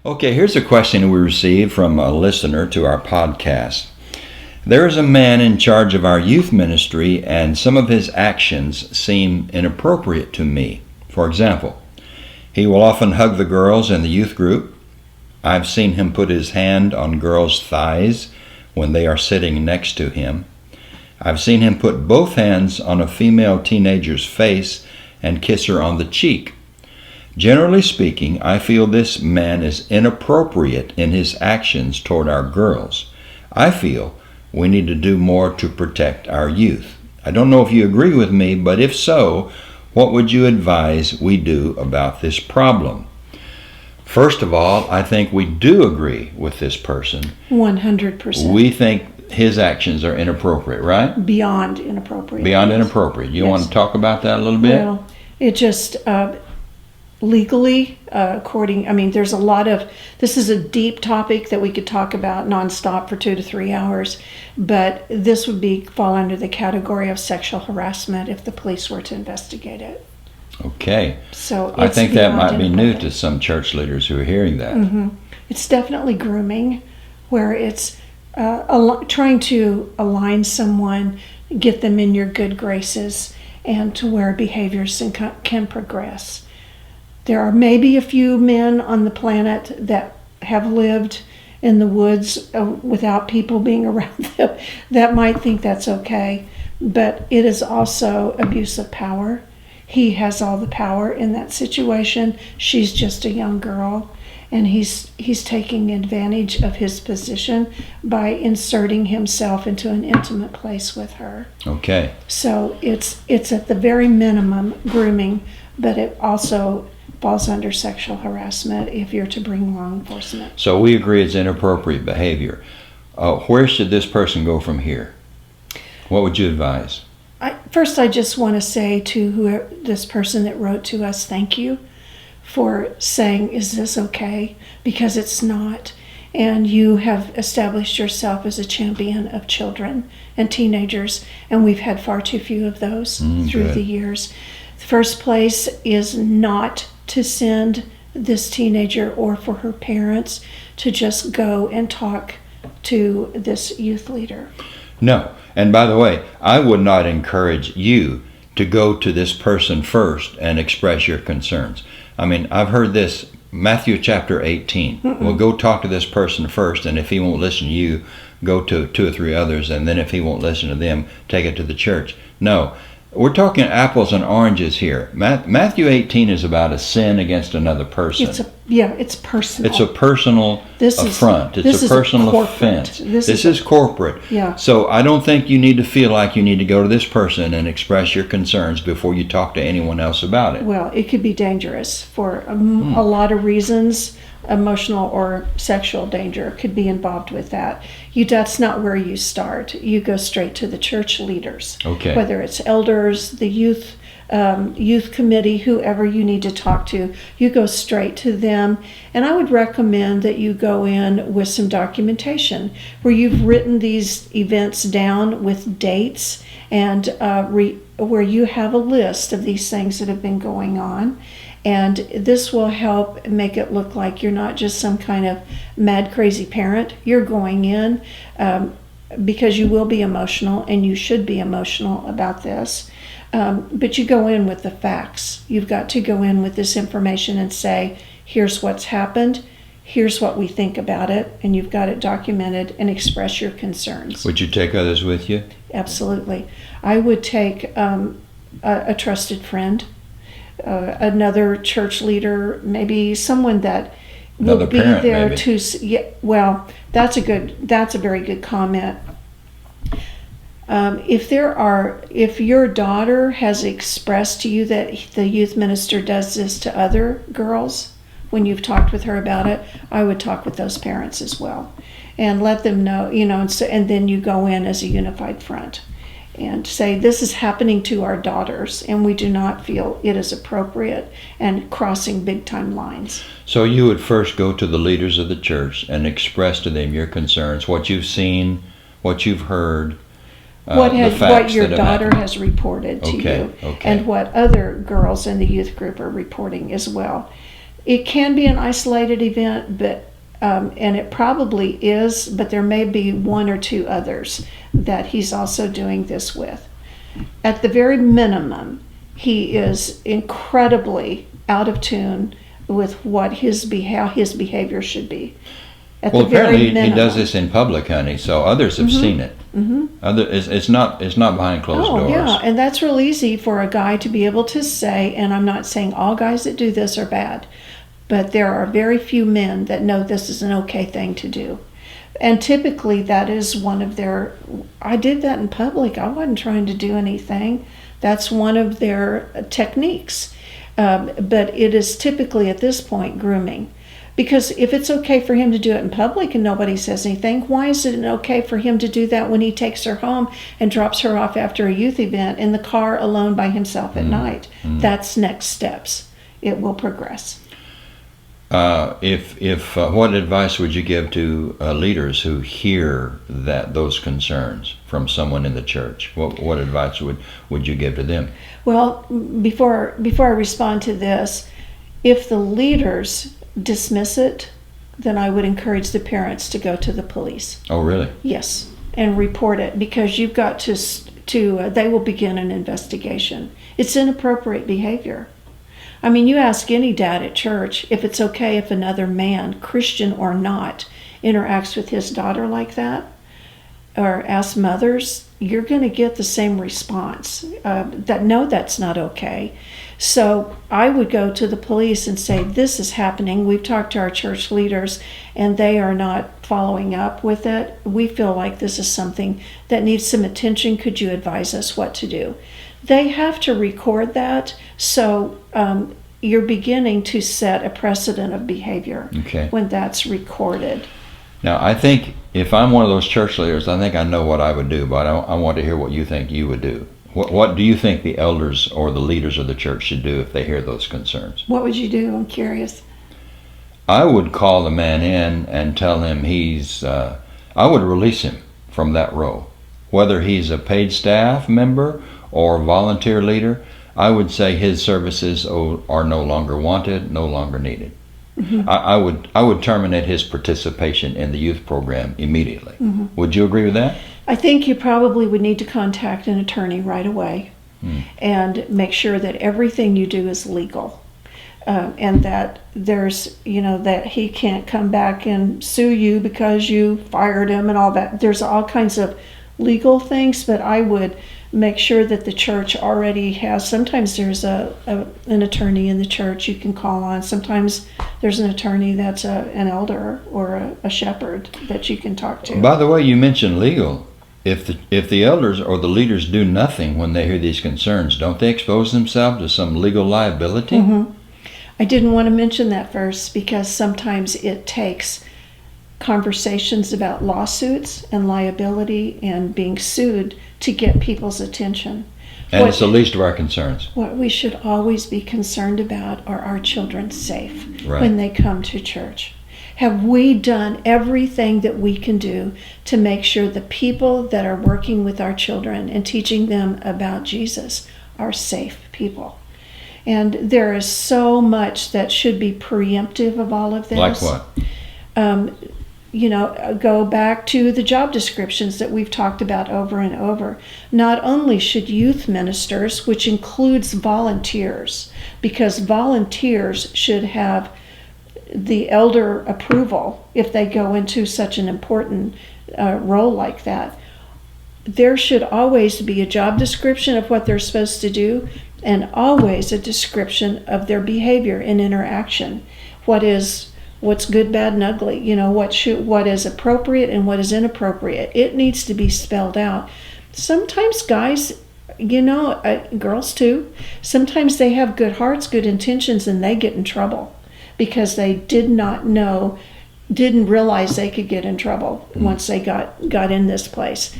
Okay, here's a question we received from a listener to our podcast. There is a man in charge of our youth ministry, and some of his actions seem inappropriate to me. For example, he will often hug the girls in the youth group. I've seen him put his hand on girls' thighs when they are sitting next to him. I've seen him put both hands on a female teenager's face and kiss her on the cheek. Generally speaking, I feel this man is inappropriate in his actions toward our girls. I feel we need to do more to protect our youth. I don't know if you agree with me, but if so, what would you advise we do about this problem? First of all, I think we do agree with this person. 100%. We think his actions are inappropriate, right? Beyond inappropriate. Beyond inappropriate. You Yes. want to talk about that a little bit? Well, it just legally, there's a lot of, this is a deep topic that we could talk about nonstop for 2 to 3 hours, but this would fall under the category of sexual harassment if the police were to investigate it. Okay. So I it's think that beyond might be new inappropriate. to some church leaders who are hearing that. Mm-hmm. It's definitely grooming, where it's trying to align someone, get them in your good graces, and to where behaviors can progress. There are maybe a few men on the planet that have lived in the woods without people being around them that might think that's okay, but it is also abuse of power. He has all the power in that situation. She's just a young girl, and he's taking advantage of his position by inserting himself into an intimate place with her. Okay. So it's at the very minimum grooming, but it also falls under sexual harassment if you're to bring law enforcement. So we agree it's inappropriate behavior. Where should this person go from here? What would you advise? First, I just want to say to this person that wrote to us, thank you for saying, is this okay? Because it's not. And you have established yourself as a champion of children and teenagers, and we've had far too few of those through the years. The first place is not to send this teenager or for her parents to just go and talk to this youth leader. No. And by the way, I would not encourage you to go to this person first and express your concerns. I mean, I've heard this, Matthew chapter 18. Well, go talk to this person first, and if he won't listen to you, go to 2 or 3 others, and then if he won't listen to them, take it to the church. No. We're talking apples and oranges here. Matthew 18 is about a sin against another person. It's personal. It's a personal affront. It's a personal offense. This is corporate. Yeah. So I don't think you need to feel like you need to go to this person and express your concerns before you talk to anyone else about it. Well, it could be dangerous for a lot of reasons. Emotional or sexual danger could be involved with that. That's not where you start. You go straight to the church leaders. Okay. Whether it's elders, the youth committee, whoever you need to talk to, you go straight to them. And I would recommend that you go in with some documentation where you've written these events down with dates and where you have a list of these things that have been going on. And this will help make it look like you're not just some kind of mad, crazy parent. You're going in because you will be emotional, and you should be emotional about this. But you go in with the facts. You've got to go in with this information and say, here's what's happened, here's what we think about it, and you've got it documented, and express your concerns. Would you take others with you? Absolutely. I would take a trusted friend, another church leader, maybe someone that will be parent, there maybe. Well, that's a very good comment. If your daughter has expressed to you that the youth minister does this to other girls, when you've talked with her about it, I would talk with those parents as well and let them know, and then you go in as a unified front and say, this is happening to our daughters, and we do not feel it is appropriate and crossing big time lines. So you would first go to the leaders of the church and express to them your concerns, what you've seen, what you've heard, what your daughter happened. has reported to you, Okay. and what other girls in the youth group are reporting as well. It can be an isolated event, but and it probably is, but there may be one or two others that he's also doing this with. At the very minimum, he is incredibly out of tune with what how his behavior should be. Well, apparently he does this in public, honey, so others have seen it. It's not behind closed doors. Yeah, and that's real easy for a guy to be able to say, and I'm not saying all guys that do this are bad, but there are very few men that know this is an okay thing to do. And typically that is one of their, I did that in public, I wasn't trying to do anything. That's one of their techniques. But it is typically at this point grooming. Because if it's okay for him to do it in public and nobody says anything, why is it okay for him to do that when he takes her home and drops her off after a youth event in the car alone by himself at night? That's next steps. It will progress. What advice would you give to leaders who hear those concerns from someone in the church? What advice would you give to them? Well, before I respond to this, if the leaders dismiss it, then I would encourage the parents to go to the police. Oh, really? Yes, and report it, because you've got to they will begin an investigation. It's inappropriate behavior. I mean, you ask any dad at church if it's okay if another man, Christian or not, interacts with his daughter like that, or ask mothers, you're going to get the same response, that no, that's not okay. So I would go to the police and say, this is happening. We've talked to our church leaders and they are not following up with it. We feel like this is something that needs some attention. Could you advise us what to do? They have to record that, so you're beginning to set a precedent of behavior when that's recorded. Now, I think if I'm one of those church leaders, I think I know what I would do, but I want to hear what you think you would do. What do you think the elders or the leaders of the church should do if they hear those concerns? What would you do? I'm curious. I would call the man in and tell him I would release him from that role. Whether he's a paid staff member or volunteer leader, I would say his services are no longer wanted, no longer needed. I would terminate his participation in the youth program immediately. Would you agree with that? I think you probably would need to contact an attorney right away and make sure that everything you do is legal. And that there's, that he can't come back and sue you because you fired him and all that. There's all kinds of legal things, but I would make sure that the church already has, sometimes there's an attorney in the church you can call on. Sometimes there's an attorney that's an elder or a shepherd that you can talk to. By the way, you mentioned legal. If the elders or the leaders do nothing when they hear these concerns, don't they expose themselves to some legal liability? I didn't want to mention that first because sometimes it takes conversations about lawsuits and liability and being sued to get people's attention. And it's the least of our concerns. What we should always be concerned about are our children safe when they come to church. Have we done everything that we can do to make sure the people that are working with our children and teaching them about Jesus are safe people? And there is so much that should be preemptive of all of this. Like what? Go back to the job descriptions that we've talked about over and over. Not only should youth ministers, which includes volunteers, because volunteers should have the elder approval if they go into such an important role like that. There should always be a job description of what they're supposed to do and always a description of their behavior and interaction. What's good, bad, and ugly, what is appropriate and what is inappropriate. It needs to be spelled out. Sometimes guys, girls too, sometimes they have good hearts, good intentions, and they get in trouble because they didn't realize they could get in trouble once they got in this place.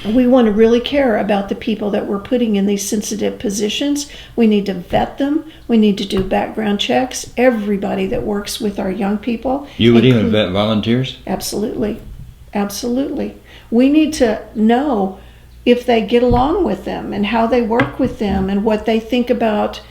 We want to really care about the people that we're putting in these sensitive positions. We need to vet them. We need to do background checks. Everybody that works with our young people. You would even vet volunteers? Absolutely. Absolutely. We need to know if they get along with them and how they work with them and what they think about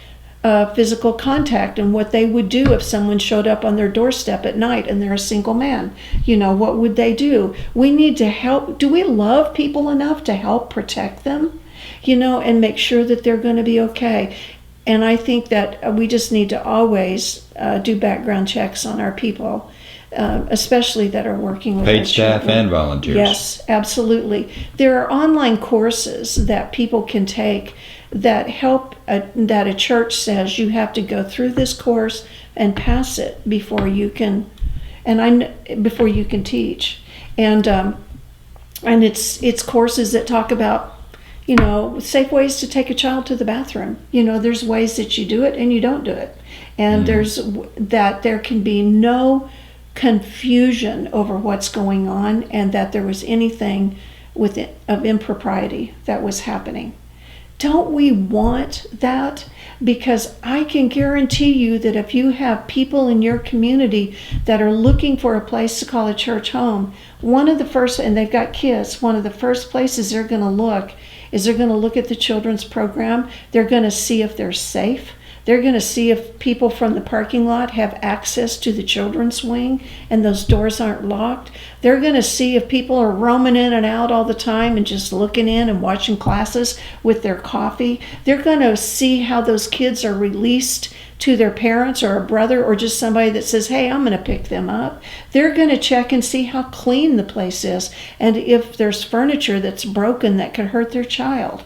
physical contact and what they would do if someone showed up on their doorstep at night and they're a single man. What would they do? We need to help. Do we love people enough to help protect them, and make sure that they're going to be okay? And I think that we just need to always do background checks on our people, especially that are working with paid staff children. and volunteers. Yes, absolutely. There are online courses that people can take that help, that a church says you have to go through this course and pass it before you can, before you can teach. And it's courses that talk about, safe ways to take a child to the bathroom. There's ways that you do it and you don't do it. And there can be no confusion over what's going on, and that there was anything of impropriety that was happening. Don't we want that? Because I can guarantee you that if you have people in your community that are looking for a place to call a church home, and they've got kids, one of the first places they're going to look at the children's program. They're going to see if they're safe. They're going to see if people from the parking lot have access to the children's wing and those doors aren't locked. They're going to see if people are roaming in and out all the time and just looking in and watching classes with their coffee. They're going to see how those kids are released to their parents or a brother or just somebody that says, hey, I'm going to pick them up. They're going to check and see how clean the place is and if there's furniture that's broken that could hurt their child.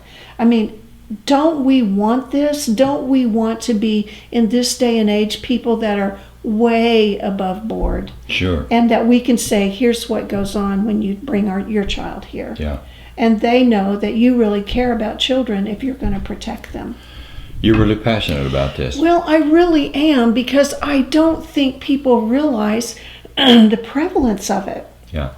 Don't we want this? Don't we want to be, in this day and age, people that are way above board? Sure. And that we can say, here's what goes on when you bring your child here. Yeah. And they know that you really care about children if you're going to protect them. You're really passionate about this. Well, I really am, because I don't think people realize the prevalence of it. Yeah.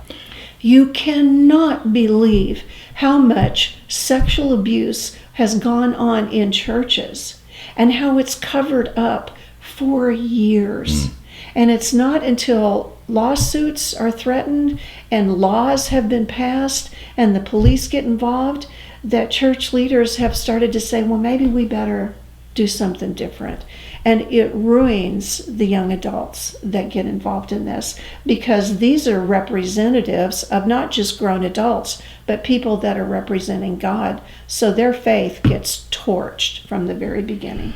You cannot believe how much sexual abuse has gone on in churches and how it's covered up for years. And it's not until lawsuits are threatened and laws have been passed and the police get involved that church leaders have started to say, well, maybe we better do something different. And it ruins the young adults that get involved in this, because these are representatives of not just grown adults, but people that are representing God. So their faith gets torched from the very beginning.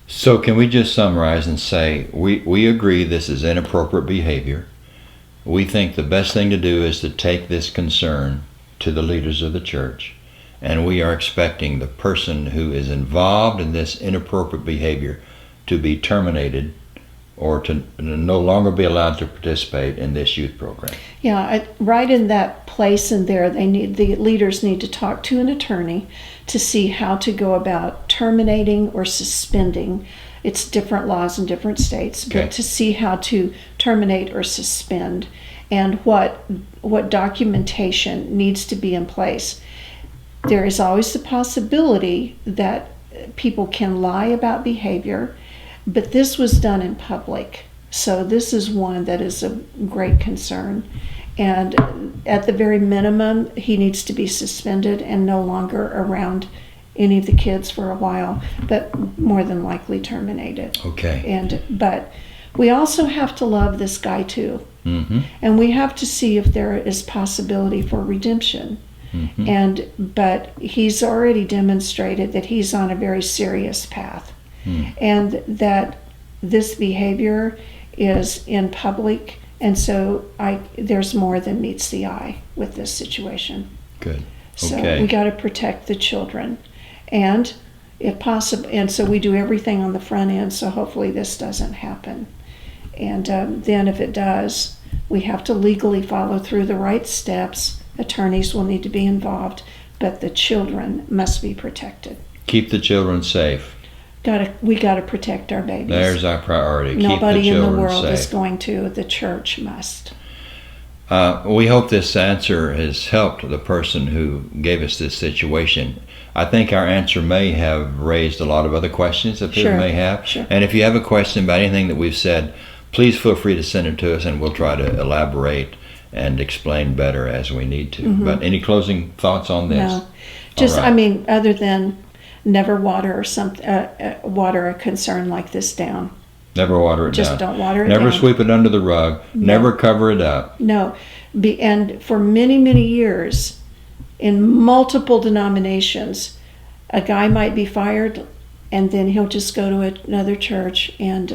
So can we just summarize and say, we agree this is inappropriate behavior. We think the best thing to do is to take this concern to the leaders of the church. And we are expecting the person who is involved in this inappropriate behavior to be terminated or to no longer be allowed to participate in this youth program. Yeah, right in that place in there, the leaders need to talk to an attorney to see how to go about terminating or suspending. It's different laws in different states, Okay. but to see how to terminate or suspend and what documentation needs to be in place. There is always the possibility that people can lie about behavior, but this was done in public. So this is one that is a great concern. And at the very minimum, he needs to be suspended and no longer around any of the kids for a while, but more than likely terminated. Okay. But we also have to love this guy too. Mm-hmm. And we have to see if there is possibility for redemption. Mm-hmm. But he's already demonstrated that he's on a very serious path. And that this behavior is in public, and so there's more than meets the eye with this situation. Good. So Okay. we got to protect the children, and if possible, and so we do everything on the front end. So hopefully this doesn't happen, and then if it does, we have to legally follow through the right steps. Attorneys will need to be involved, but the children must be protected. Keep the children safe. We got to protect our babies. There's our priority. Nobody Keep the in the children world safe. is going to. The church must. We hope this answer has helped the person who gave us this situation. I think our answer may have raised a lot of other questions that people may have. Sure. And if you have a question about anything that we've said, please feel free to send it to us, and we'll try to elaborate and explain better as we need to. But any closing thoughts on this? No. Just, All right. other than never water water a concern like this down. Never water it Just down. don't water it Never down. sweep it under the rug. No. Never cover it up. No. And for many, many years, in multiple denominations, a guy might be fired, and then he'll just go to another church and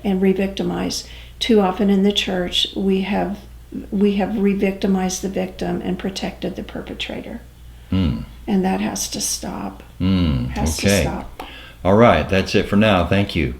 re-victimize. Too often in the church, we have re-victimized the victim and protected the perpetrator. Mm. And that has to stop. Mm. Has to Okay. stop. All right. That's it for now. Thank you.